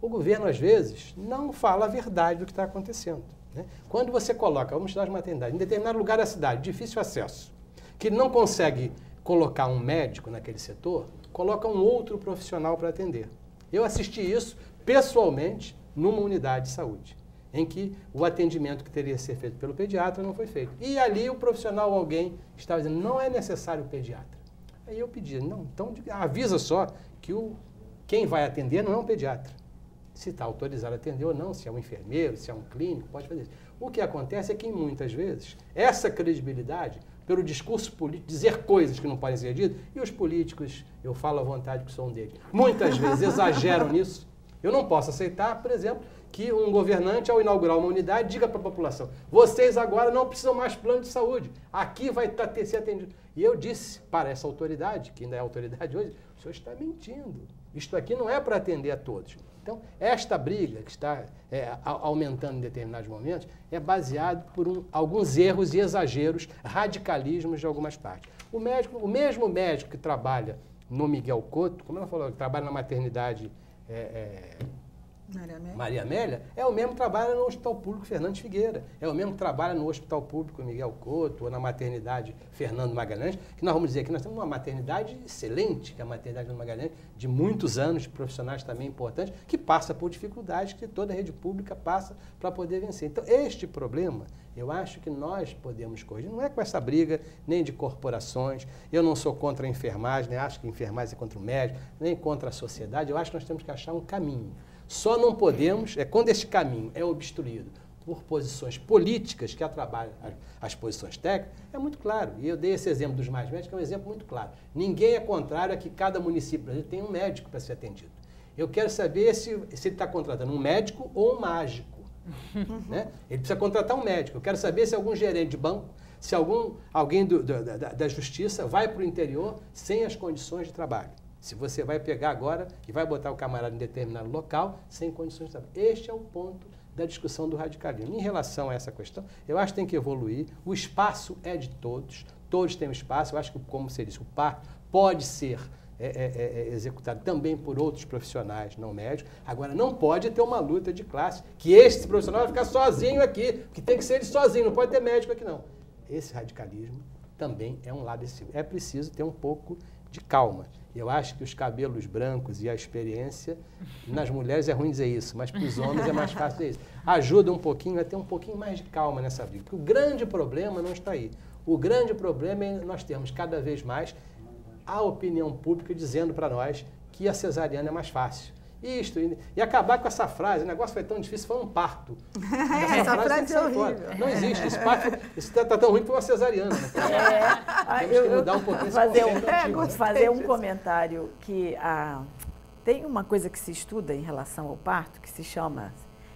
o governo, às vezes, não fala a verdade do que está acontecendo, né? Quando você coloca, vamos estudar as maternidades, em determinado lugar da cidade, difícil acesso, que não consegue colocar um médico naquele setor, coloca um outro profissional para atender. Eu assisti isso pessoalmente numa unidade de saúde, em que o atendimento que teria que ser feito pelo pediatra não foi feito. E ali o profissional, alguém, estava dizendo, não é necessário o pediatra. Aí eu pedi, não, então avisa só que quem vai atender não é um pediatra. Se está autorizado a atender ou não, se é um enfermeiro, se é um clínico, pode fazer isso. O que acontece é que, muitas vezes, essa credibilidade, pelo discurso político, dizer coisas que não podem ser ditas, e os políticos, eu falo à vontade que sou um deles, muitas vezes exageram nisso. Eu não posso aceitar, por exemplo, que um governante, ao inaugurar uma unidade, diga para a população, vocês agora não precisam mais plano de saúde, aqui vai ser atendido. E eu disse para essa autoridade, que ainda é autoridade hoje, o senhor está mentindo. Isto aqui não é para atender a todos. Então, esta briga que está aumentando em determinados momentos é baseada por alguns erros e exageros, radicalismos de algumas partes. O mesmo médico que trabalha no Miguel Couto, como ela falou, que trabalha na maternidade Maria Amélia, é o mesmo que trabalha no Hospital Público Fernandes Figueira, é o mesmo que trabalha no Hospital Público Miguel Couto, ou na maternidade Fernando Magalhães, que nós vamos dizer que nós temos uma maternidade excelente, que é a maternidade Fernando Magalhães, de muitos anos, de profissionais também importantes, que passa por dificuldades que toda a rede pública passa para poder vencer. Então, este problema, eu acho que nós podemos corrigir, não é com essa briga nem de corporações, eu não sou contra a enfermagem, nem acho que a enfermagem é contra o médico, nem contra a sociedade, eu acho que nós temos que achar um caminho. Só não podemos, quando este caminho é obstruído por posições políticas que atrapalham as posições técnicas, é muito claro. E eu dei esse exemplo dos mais médicos, que é um exemplo muito claro. Ninguém é contrário a que cada município brasileiro tenha um médico para ser atendido. Eu quero saber se ele está contratando um médico ou um mágico. Né? Ele precisa contratar um médico. Eu quero saber se algum gerente de banco, se alguém da justiça vai para o interior sem as condições de trabalho. Se você vai pegar agora e vai botar o camarada em determinado local sem condições de trabalho. Este é o ponto da discussão do radicalismo. Em relação a essa questão, eu acho que tem que evoluir. O espaço é de todos. Todos têm um espaço. Eu acho que, como você disse, o parto pode ser executado também por outros profissionais não médicos. Agora, não pode ter uma luta de classe, que esse profissional vai ficar sozinho aqui, que tem que ser ele sozinho, não pode ter médico aqui, não. Esse radicalismo também é um lado excessivo. É preciso ter um pouco de calma. Eu acho que os cabelos brancos e a experiência, nas mulheres é ruim dizer isso, mas para os homens é mais fácil dizer isso. Ajuda um pouquinho a ter um pouquinho mais de calma nessa vida, porque o grande problema não está aí. O grande problema é nós termos cada vez mais a opinião pública dizendo para nós que a cesariana é mais fácil. E acabar com essa frase, o negócio foi tão difícil, foi um parto. Essa frase é horrível. Não existe, esse parto está tão ruim que foi uma cesariana. Né? Temos que mudar um pouquinho esse fazer um comentário que tem uma coisa que se estuda em relação ao parto que se chama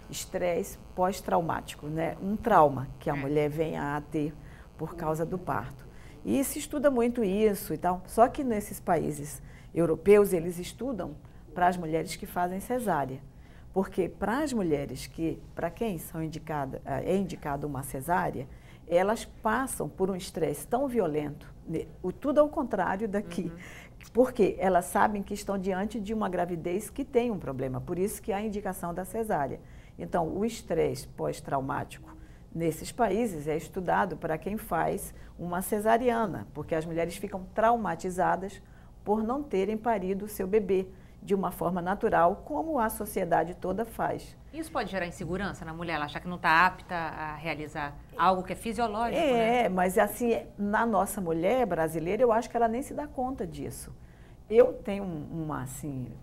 estresse pós-traumático, né? Um trauma que a mulher venha a ter por causa do parto. E se estuda muito isso e tal, só que nesses países europeus eles estudam para as mulheres que fazem cesárea. Porque para as mulheres para quem é indicada uma cesárea, elas passam por um estresse tão violento, tudo ao contrário daqui, porque elas sabem que estão diante de uma gravidez que tem um problema, por isso que há a indicação da cesárea. Então, o estresse pós-traumático nesses países é estudado para quem faz uma cesariana, porque as mulheres ficam traumatizadas por não terem parido o seu bebê de uma forma natural, como a sociedade toda faz. Isso pode gerar insegurança na mulher, ela achar que não está apta a realizar algo que é fisiológico, né? Mas assim, na nossa mulher brasileira, eu acho que ela nem se dá conta disso. Eu tenho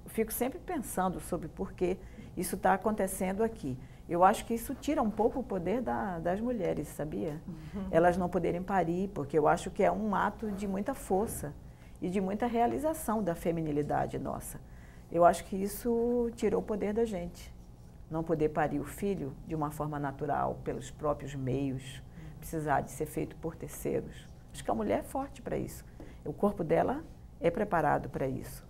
fico sempre pensando sobre por que isso está acontecendo aqui. Eu acho que isso tira um pouco o poder das mulheres, sabia? Elas não poderem parir, porque eu acho que é um ato de muita força e de muita realização da feminilidade nossa. Eu acho que isso tirou o poder da gente. Não poder parir o filho de uma forma natural, pelos próprios meios, precisar de ser feito por terceiros. Acho que a mulher é forte para isso. O corpo dela é preparado para isso.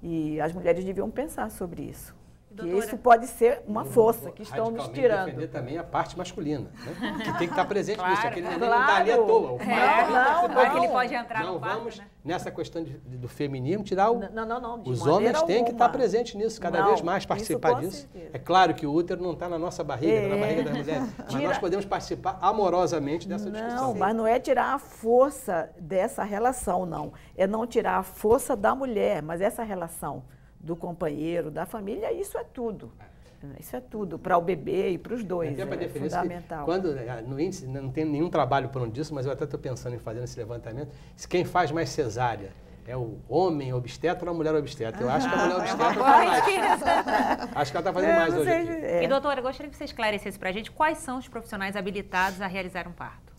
E as mulheres deviam pensar sobre isso. Que isso pode ser uma força que estão nos tirando. Defender também a parte masculina, né? Que tem que estar presente nisso. Aquele neném não está ali à toa. Não, ele pode entrar não no quarto, vamos, né? Nessa questão do feminismo, tirar o... Não, os homens têm que estar presentes nisso, cada vez mais participar disso. É claro que o útero não está na nossa barriga, está na barriga das mulheres. Mas nós podemos participar amorosamente dessa discussão. Não, mas não é tirar a força dessa relação, não. É não tirar a força da mulher, mas essa relação do companheiro, da família, isso é tudo. Isso é tudo, para o bebê e para os dois, é fundamental. Quando, no índice, não tem nenhum trabalho por onde disso, mas eu até estou pensando em fazer esse levantamento, quem faz mais cesárea é o homem obstetra ou a mulher obstetra? Eu acho que a mulher obstetra faz mais. Acho que ela está fazendo mais hoje aqui. E, doutora, eu gostaria que você esclarecesse para a gente quais são os profissionais habilitados a realizar um parto.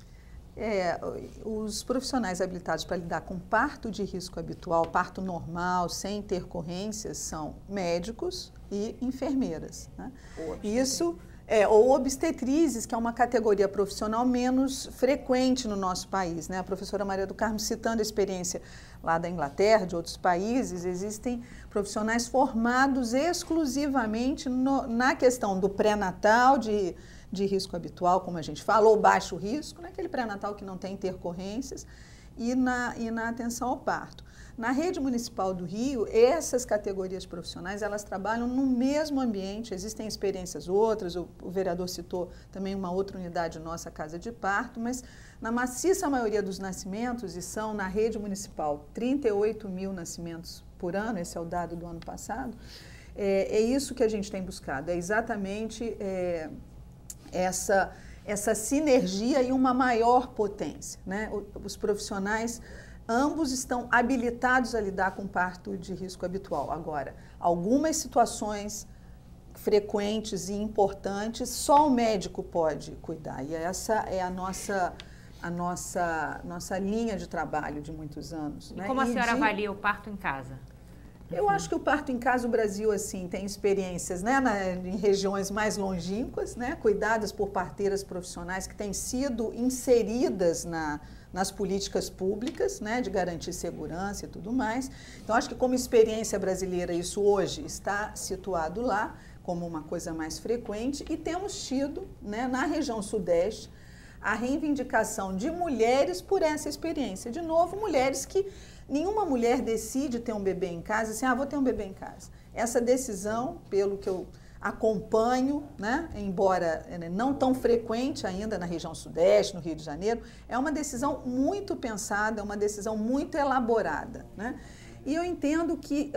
Os profissionais habilitados para lidar com parto de risco habitual, parto normal, sem intercorrências, são médicos e enfermeiras. Né? Isso, ou obstetrizes, que é uma categoria profissional menos frequente no nosso país. Né? A professora Maria do Carmo, citando a experiência lá da Inglaterra, de outros países, existem profissionais formados exclusivamente na questão do pré-natal, de risco habitual, como a gente fala, ou baixo risco, naquele pré-natal que não tem intercorrências, e na atenção ao parto. Na rede municipal do Rio, essas categorias profissionais, elas trabalham no mesmo ambiente, existem experiências outras, o vereador citou também uma outra unidade nossa, Casa de Parto, mas na maciça maioria dos nascimentos, e são na rede municipal 38 mil nascimentos por ano, esse é o dado do ano passado, é isso que a gente tem buscado, é exatamente essa sinergia e uma maior potência. Né? Os profissionais, ambos estão habilitados a lidar com parto de risco habitual. Agora, algumas situações frequentes e importantes, só o médico pode cuidar. E essa é a nossa linha de trabalho de muitos anos. E como a senhora avalia o parto em casa? Eu acho que o parto em casa, o Brasil, assim, tem experiências, né, em regiões mais longínquas, né, cuidadas por parteiras profissionais que têm sido inseridas nas políticas públicas, né, de garantir segurança e tudo mais. Então, acho que como experiência brasileira, isso hoje está situado lá como uma coisa mais frequente, e temos tido, né, na região sudeste, a reivindicação de mulheres por essa experiência. De novo, mulheres que... Nenhuma mulher decide ter um bebê em casa, assim, vou ter um bebê em casa. Essa decisão, pelo que eu acompanho, né, embora não tão frequente ainda na região sudeste, no Rio de Janeiro, é uma decisão muito pensada, é uma decisão muito elaborada. Né? E eu entendo que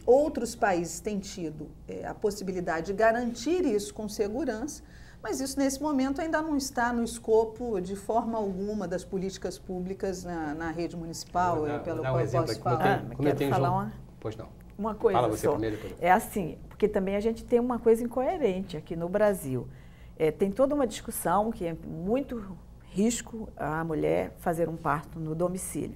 outros países têm tido a possibilidade de garantir isso com segurança, mas isso, nesse momento, ainda não está no escopo, de forma alguma, das políticas públicas na rede municipal, pelo qual eu posso falar. Quero falar Pois não. Uma coisa Fala você só. Primeiro, depois. É assim, porque também a gente tem uma coisa incoerente aqui no Brasil. Tem toda uma discussão que é muito risco a mulher fazer um parto no domicílio.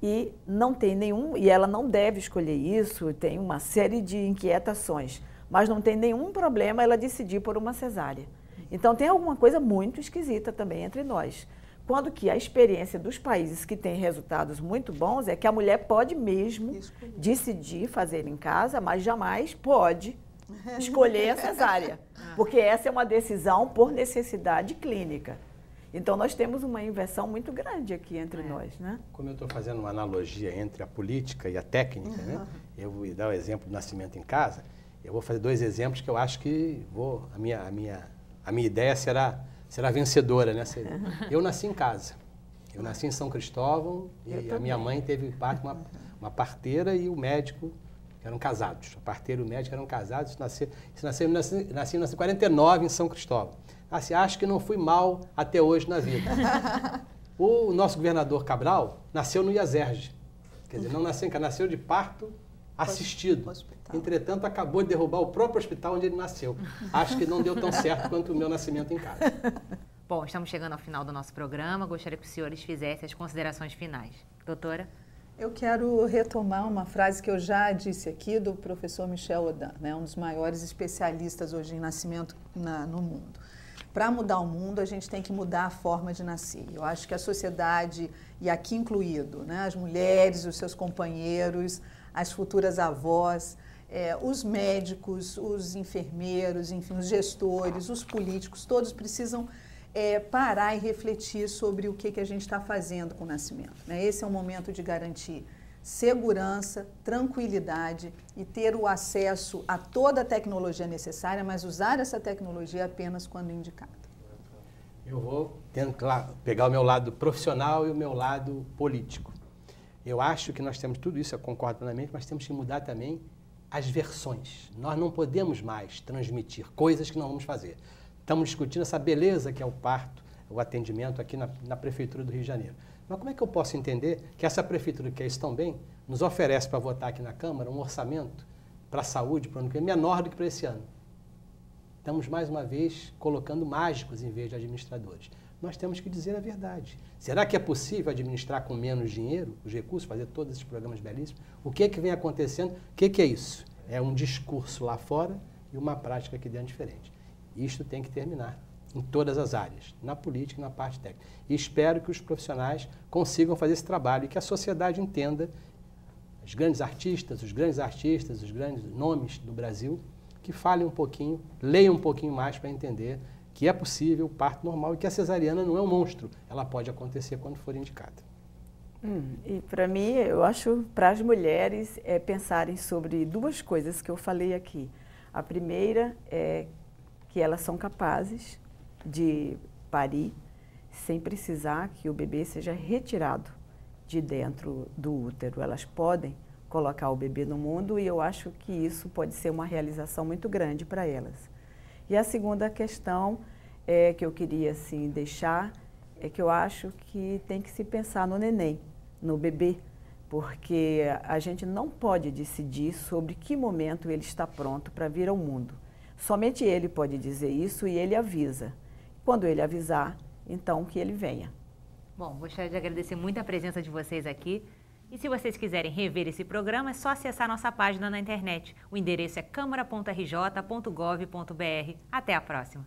E não tem nenhum, e ela não deve escolher isso, tem uma série de inquietações. Mas não tem nenhum problema ela decidir por uma cesárea. Então, tem alguma coisa muito esquisita também entre nós. Quando que a experiência dos países que têm resultados muito bons é que a mulher pode mesmo decidir fazer em casa, mas jamais pode escolher a cesárea. Porque essa é uma decisão por necessidade clínica. Então, nós temos uma inversão muito grande aqui entre nós. Né? Como eu estou fazendo uma analogia entre a política e a técnica, né? Eu vou dar o exemplo do nascimento em casa. Eu vou fazer 2 exemplos que eu acho que a minha ideia será vencedora, né? Eu nasci em casa. Eu nasci em São Cristóvão e a minha mãe teve parto, uma parteira e o médico eram casados. A parteira e o médico eram casados. Nasci em 1949 em São Cristóvão. Acho que não fui mal até hoje na vida. O nosso governador Cabral nasceu no IASERJ. Quer dizer, não nasceu em casa, nasceu de parto assistido. Hospital. Entretanto, acabou de derrubar o próprio hospital onde ele nasceu. Acho que não deu tão certo quanto o meu nascimento em casa. Bom, estamos chegando ao final do nosso programa. Gostaria que os senhores fizessem as considerações finais. Doutora? Eu quero retomar uma frase que eu já disse aqui do professor Michel Odin, né, um dos maiores especialistas hoje em nascimento no mundo. Para mudar o mundo, a gente tem que mudar a forma de nascer. Eu acho que a sociedade, e aqui incluído, né, as mulheres, os seus companheiros, as futuras avós, os médicos, os enfermeiros, enfim, os gestores, os políticos, todos precisam parar e refletir sobre o que a gente está fazendo com o nascimento. Né? Esse é um momento de garantir segurança, tranquilidade e ter o acesso a toda a tecnologia necessária, mas usar essa tecnologia apenas quando indicada. Eu vou tentar pegar o meu lado profissional e o meu lado político. Eu acho que nós temos tudo isso, eu concordo plenamente, mas temos que mudar também as versões. Nós não podemos mais transmitir coisas que não vamos fazer. Estamos discutindo essa beleza que é o parto, o atendimento aqui na Prefeitura do Rio de Janeiro. Mas como é que eu posso entender que essa Prefeitura, que quer isso tão bem, nos oferece para votar aqui na Câmara um orçamento para a saúde para o ano que vem menor do que para esse ano? Estamos, mais uma vez, colocando mágicos em vez de administradores. Nós temos que dizer a verdade. Será que é possível administrar com menos dinheiro os recursos, fazer todos esses programas belíssimos? O que vem acontecendo? O que é isso? É um discurso lá fora e uma prática aqui dentro diferente. Isto tem que terminar em todas as áreas, na política e na parte técnica. E espero que os profissionais consigam fazer esse trabalho e que a sociedade entenda, os grandes artistas, os grandes nomes do Brasil, que falem um pouquinho, leiam um pouquinho mais para entender que é possível o parto normal e que a cesariana não é um monstro, ela pode acontecer quando for indicada. E para mim, eu acho, para as mulheres, pensarem sobre duas coisas que eu falei aqui. A primeira é que elas são capazes de parir sem precisar que o bebê seja retirado de dentro do útero. Elas podem colocar o bebê no mundo e eu acho que isso pode ser uma realização muito grande para elas. E a segunda questão que eu queria assim, deixar é que eu acho que tem que se pensar no neném, no bebê, porque a gente não pode decidir sobre que momento ele está pronto para vir ao mundo. Somente ele pode dizer isso e ele avisa. Quando ele avisar, então que ele venha. Bom, gostaria de agradecer muito a presença de vocês aqui. E se vocês quiserem rever esse programa, é só acessar nossa página na internet. O endereço é câmara.rj.gov.br. Até a próxima.